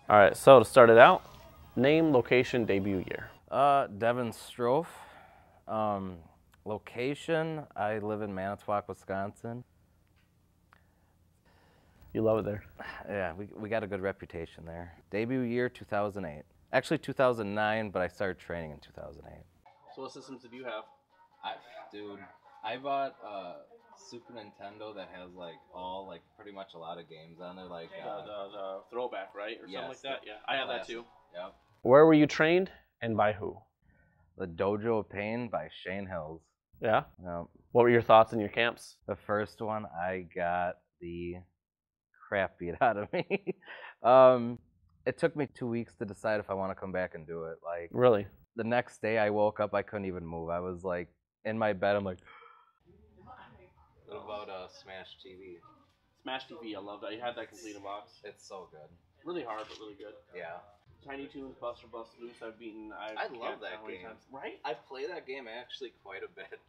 All right, so to start it out, name, location, debut year. Devan Strofe. Location, I live in Manitowoc, Wisconsin. You love it there. Yeah, we got a good reputation there. Debut year, 2008. Actually, 2009, but I started training in 2008. So what systems did you have? Dude, I bought a Super Nintendo that has pretty much a lot of games on there, like The throwback, right? Or yes, something like that? Yeah, I have that classic. too. Yep. Where were you trained and by who? The Dojo of Pain by Shane Hills. Yeah? Yep. What were your thoughts in your camps? The first one, I got the crap beat out of me. It took me 2 weeks to decide if I want to come back and do it. Like, Really? the next day I woke up, I couldn't even move. I was like in my bed. I'm like, what about Smash TV? Smash TV, I loved it. I had that complete in box. It's so good. Really hard, but really good. Yeah. Tiny Toons, Buster Bust Loose, I've beaten. I love that game. Right? I've played that game actually quite a bit.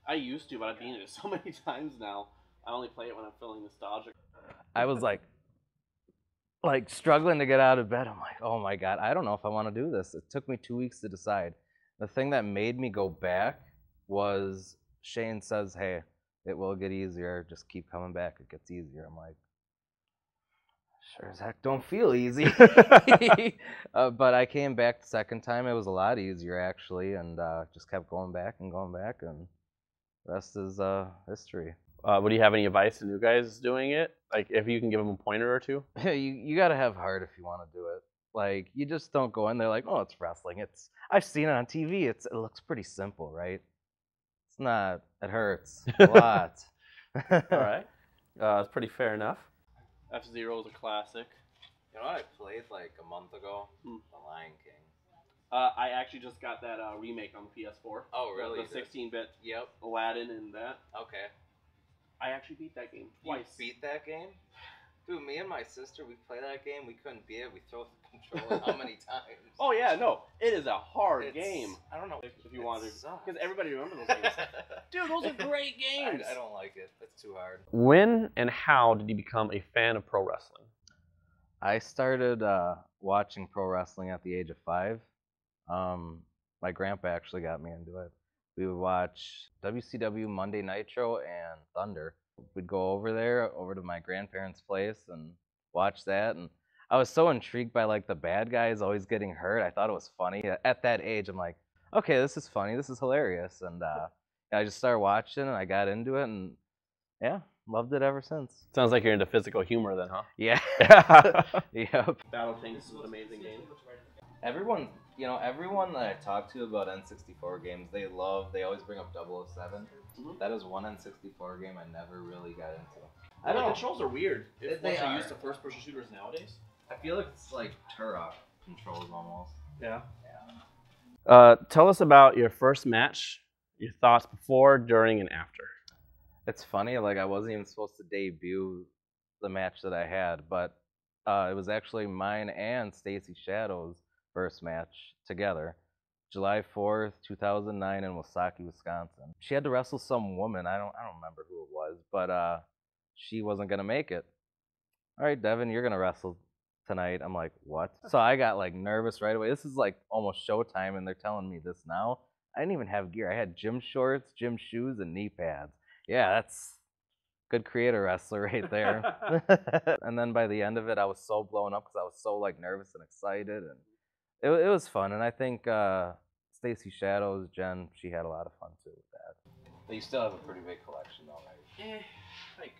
I used to, but I've beaten it so many times now. I only play it when I'm feeling nostalgic. I was like struggling to get out of bed. I'm like, oh my God, I don't know if I want to do this. It took me 2 weeks to decide. The thing that made me go back was Shane says, hey, it will get easier. Just keep coming back. It gets easier. I'm like, sure as heck don't feel easy. But I came back the second time. It was a lot easier, actually, and just kept going back, and the rest is history. Would you have any advice to new guys doing it? Like, if you can give them a pointer or two? You got to have heart if you want to do it. Like, you just don't go in there like, oh, it's wrestling. I've seen it on TV. It looks pretty simple, right? It's not. It hurts a lot. All right. It's pretty fair enough. F-Zero is a classic. You know what I played like a month ago? The Lion King. I actually just got that remake on the PS4. Oh, really? The 16-bit Yep. Aladdin and that. Okay. I actually beat that game twice. You beat that game? Dude, me and my sister, we play that game. We couldn't beat it. We throw the controller how many times? Oh, yeah, no. It is a hard game. I don't know if you wanted to. Sucks. Because everybody remembers those games. Dude, those are great games. I don't like it. It's too hard. When and how did you become a fan of pro wrestling? I started watching pro wrestling at the age of 5. My grandpa actually got me into it. We would watch WCW Monday Nitro and Thunder. We'd go over to my grandparents' place and watch that. And I was so intrigued by like the bad guys always getting hurt. I thought it was funny. At that age, I'm like, okay, this is funny. This is hilarious. And I just started watching and I got into it and yeah, loved it ever since. Sounds like you're into physical humor then, huh? Yeah. Yep. Battle Tanks is an amazing game. Everyone that I talk to about N64 games, they always bring up 007. Mm-hmm. That is one N64 game I never really got into. I don't know. The controls are weird. They are used to first-person shooters nowadays. I feel like it's like Turok controls almost. Yeah. Yeah. Tell us about your first match, your thoughts before, during, and after. It's funny, like I wasn't even supposed to debut the match that I had, but it was actually mine and Stacy Shadow's first match together. July 4th, 2009 in Wasaki, Wisconsin. She had to wrestle some woman. I don't remember who it was, but she wasn't gonna make it. All right, Devin, you're gonna wrestle tonight. I'm like, what? So I got like nervous right away. This is like almost showtime, and they're telling me this now. I didn't even have gear. I had gym shorts, gym shoes, and knee pads. Yeah, that's good creator wrestler right there. And then by the end of it, I was so blown up because I was so like nervous and excited, and it was fun. And I think Stacy Shadows, Jen, she had a lot of fun too with that. But you still have a pretty big collection though, right? Like,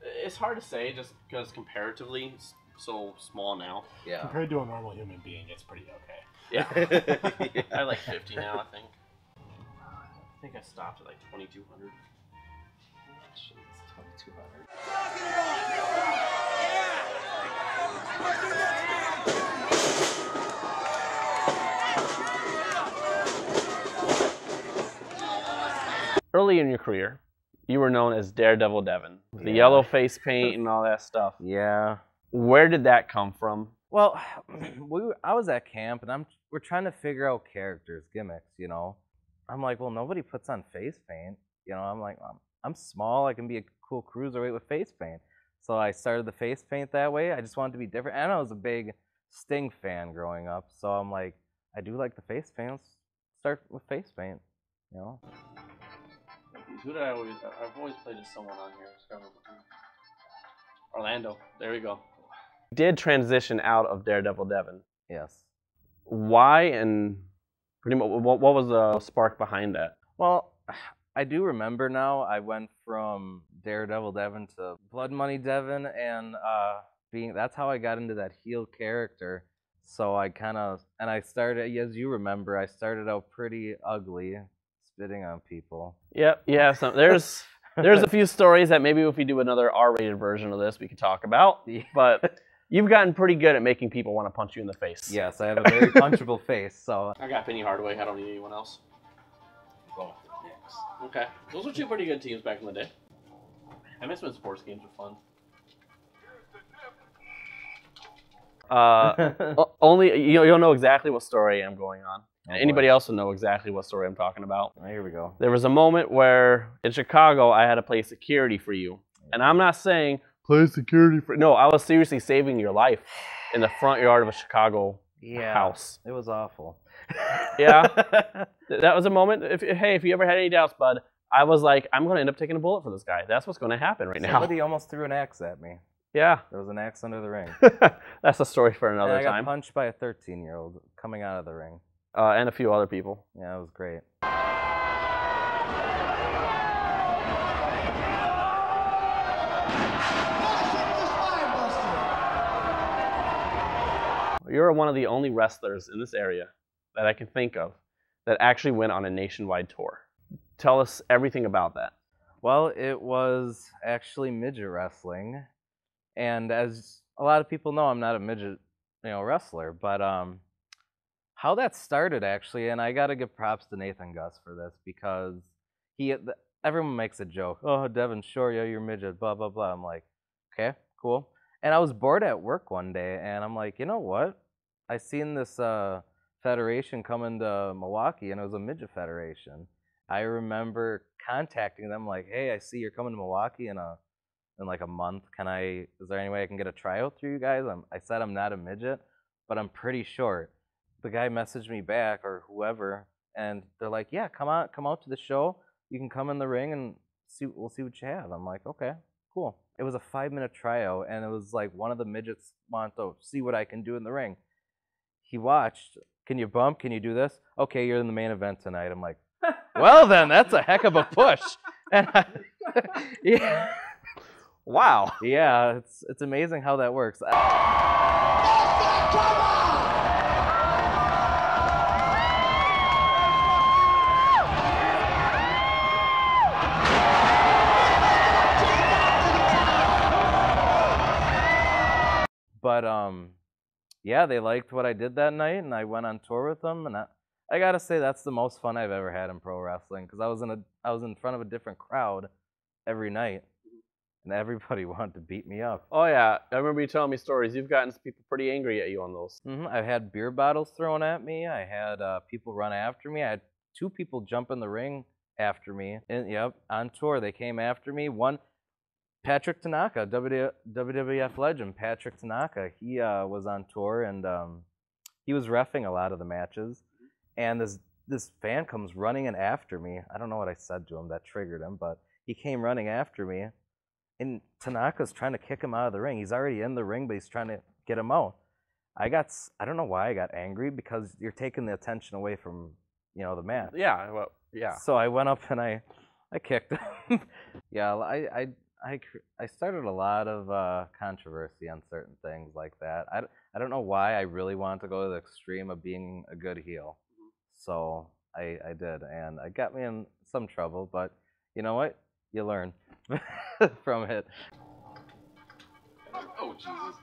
it's hard to say just because comparatively it's so small now. Yeah. Compared to a normal human being, it's pretty okay. Yeah. I have like 50 now, I think. I think I stopped at like 2,200. Jeez, 2,200. Early in your career, you were known as Daredevil Devan. The yellow face paint and all that stuff. Yeah. Where did that come from? Well, I was at camp, and we're trying to figure out characters, gimmicks, you know. I'm like, well, nobody puts on face paint. You know, I'm like, I'm small. I can be a cool cruiserweight with face paint. So I started the face paint that way. I just wanted to be different. And I was a big Sting fan growing up, so I'm like, I do like the face paint. Let's start with face paint, you know? Who did I've always played as someone on here. Orlando. There we go. Did transition out of Daredevil Devon. Yes. Why, and pretty much what was the spark behind that? Well, I do remember now. I went from Daredevil Devon to Blood Money Devon, and that's how I got into that heel character. So I started, as you remember, I started out pretty ugly, spitting on people. Yep, yeah. So there's a few stories that maybe if we do another R-rated version of this, we could talk about. Yeah. But you've gotten pretty good at making people want to punch you in the face. Yes, I have a very punchable face. So I got Penny Hardaway. I don't need anyone else. Go with the Knicks. Okay, those were two pretty good teams back in the day. I miss when sports games were fun. Only you'll know exactly what story I'm going on. Oh, anybody else will know exactly what story I'm talking about. Here we go. There was a moment where in Chicago I had to play security for you, and I'm not saying play security for. No, I was seriously saving your life in the front yard of a Chicago house. It was awful. Yeah, that was a moment. If you ever had any doubts, bud, I was like, I'm going to end up taking a bullet for this guy. That's what's going to happen right now. Somebody almost threw an axe at me. Yeah. There was an axe under the ring. That's a story for another and I got time. punched by a 13-year-old coming out of the ring. And a few other people. Yeah, it was great. You're one of the only wrestlers in this area that I can think of that actually went on a nationwide tour. Tell us everything about that. Well, it was actually midget wrestling. And as a lot of people know, I'm not a midget, wrestler, but how that started actually, and I got to give props to Nathan Gus for this because everyone makes a joke. Oh, Devan, sure, yeah, you're midget, blah, blah, blah. I'm like, okay, cool. And I was bored at work one day, and I'm like, you know what? I seen this federation coming to Milwaukee, and it was a midget federation. I remember contacting them like, hey, I see you're coming to Milwaukee in like a month. Is there any way I can get a tryout through you guys? I said I'm not a midget, but I'm pretty short. The guy messaged me back or whoever, and they're like, yeah, come out to the show. You can come in the ring and we'll see what you have. I'm like, okay, cool. It was a 5-minute tryout, and it was like one of the midgets wanted to see what I can do in the ring. He watched. Can you bump? Can you do this? Okay, you're in the main event tonight. I'm like, well then, that's a heck of a push. And yeah. Wow. Yeah, it's amazing how that works. But yeah, they liked what I did that night, and I went on tour with them, and I gotta say that's the most fun I've ever had in pro wrestling because I was in front of a different crowd every night. And everybody wanted to beat me up. Oh, yeah. I remember you telling me stories. You've gotten people pretty angry at you on those. I've had beer bottles thrown at me. I had people run after me. I had 2 people jump in the ring after me. And, yep, on tour, they came after me. One, Patrick Tanaka, WWF legend, Patrick Tanaka. He was on tour, and he was reffing a lot of the matches. And this fan comes running in after me. I don't know what I said to him that triggered him, but he came running after me. And Tanaka's trying to kick him out of the ring. He's already in the ring, but he's trying to get him out. I don't know why I got angry because you're taking the attention away from, the match. Yeah, well, yeah. So I went up and I kicked him. Yeah, I started a lot of controversy on certain things like that. I don't know why I really wanted to go to the extreme of being a good heel. So I did, and it got me in some trouble, but you know what? You learn from it. Oh, Jesus.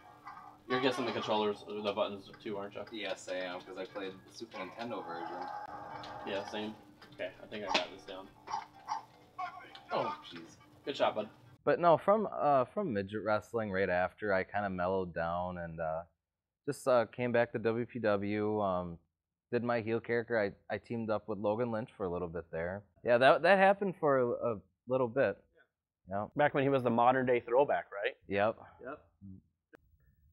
You're guessing the controllers, the buttons too, aren't you? Yes, I am, because I played the Super Nintendo version. Yeah, same. Okay, I think I got this down. Oh, jeez. Good shot, bud. But no, from midget wrestling right after, I kind of mellowed down and just came back to WPW. Did my heel character. I teamed up with Logan Lynch for a little bit there. Yeah, that happened for a little bit. Yep. Back when he was the modern day throwback, right? Yep. Yep.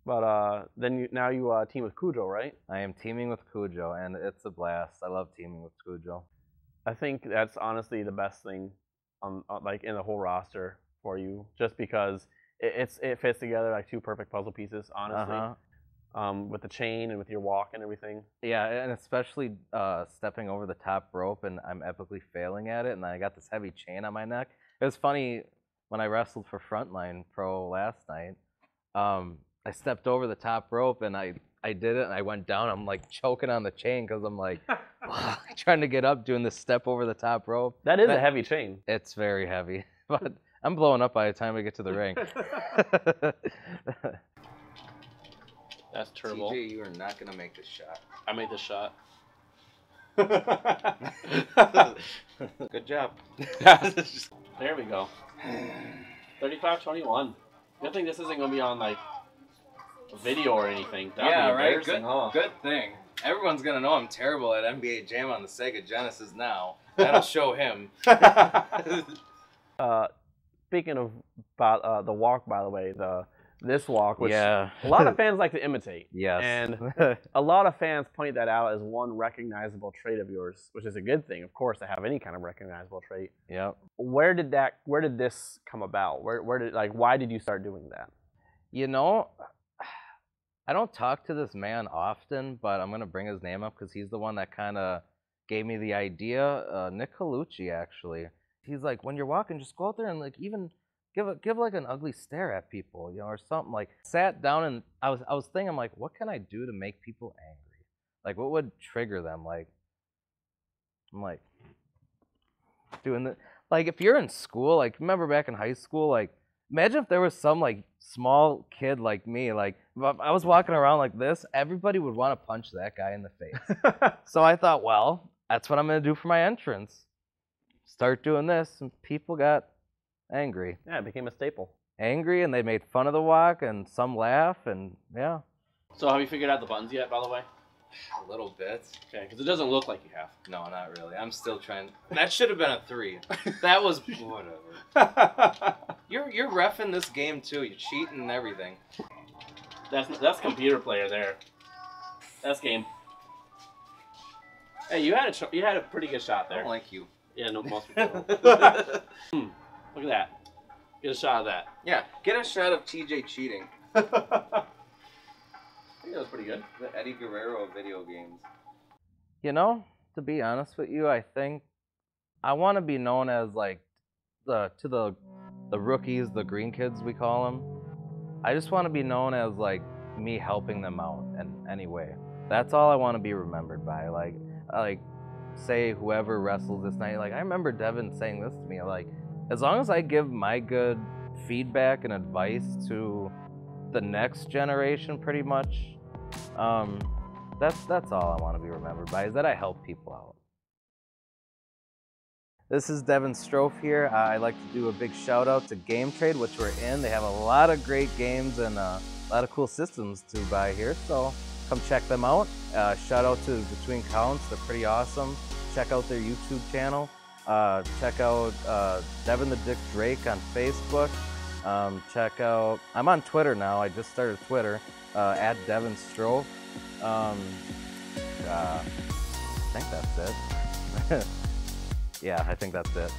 But then now you team with Cujo, right? I am teaming with Cujo, and it's a blast. I love teaming with Cujo. I think that's honestly the best thing, like in the whole roster for you, just because it fits together like two perfect puzzle pieces, honestly. With the chain and with your walk and everything. Yeah, and especially stepping over the top rope, and I'm epically failing at it, and I got this heavy chain on my neck. It was funny when I wrestled for Frontline Pro last night. I stepped over the top rope, and I did it, and I went down. I'm like choking on the chain because I'm like trying to get up, doing this step over the top rope. That is a heavy chain. It's very heavy, but I'm blowing up by the time we get to the ring. That's terrible. TJ, you are not gonna make this shot. I made this shot. Good job. There we go. 35-21. Good thing this isn't gonna be on like a video or anything. That'd be embarrassing, huh? Good thing. Everyone's gonna know I'm terrible at NBA Jam on the Sega Genesis now. That'll show him. Speaking of the walk, by the way, this walk, which yeah. a lot of fans like to imitate. Yes. And a lot of fans point that out as one recognizable trait of yours, which is a good thing, of course, to have any kind of recognizable trait. Yep. Where did this come about? Why did you start doing that? You know, I don't talk to this man often, but I'm gonna bring his name up because he's the one that kind of gave me the idea. Nick Colucci, actually. He's like, when you're walking, just go out there and like even give like an ugly stare at people, you know, or something. Like, sat down and I was thinking, I'm like, what can I do to make people angry? Like, what would trigger them? Like, I'm like doing the like if you're in school, like remember back in high school, like imagine if there was some like small kid like me, like if I was walking around like this, everybody would want to punch that guy in the face. So I thought, well, that's what I'm gonna do for my entrance. Start doing this, and people got angry. Yeah, it became a staple. Angry, and they made fun of the walk, and some laugh, and yeah. So have you figured out the buttons yet, by the way? A little bit. Okay, because it doesn't look like you have. No, not really. I'm still trying. That should have been a 3. That was whatever. You're reffing this game too. You're cheating and everything. That's computer player there. That's game. Hey, you had a pretty good shot I there. don't like you. Yeah, no, most people don't. Look at that. Get a shot of that. Yeah, get a shot of TJ cheating. I think that was pretty good. The Eddie Guerrero of video games. You know, to be honest with you, I think I want to be known as like the rookies, the green kids we call them. I just want to be known as like me helping them out in any way. That's all I want to be remembered by. Like say whoever wrestles this night. Like I remember Devan saying this to me. Like as long as I give my good feedback and advice to the next generation, pretty much. That's all I want to be remembered by, is that I help people out. This is Devan Strofe here. I'd like to do a big shout out to Game Trade, which we're in. They have a lot of great games and a lot of cool systems to buy here, so come check them out. Shout out to Between Counts, they're pretty awesome. Check out their YouTube channel. Check out Devin the Dick Drake on Facebook. Check out, I'm on Twitter now, I just started Twitter, at Devan Strofe. I think that's it. Yeah, I think that's it.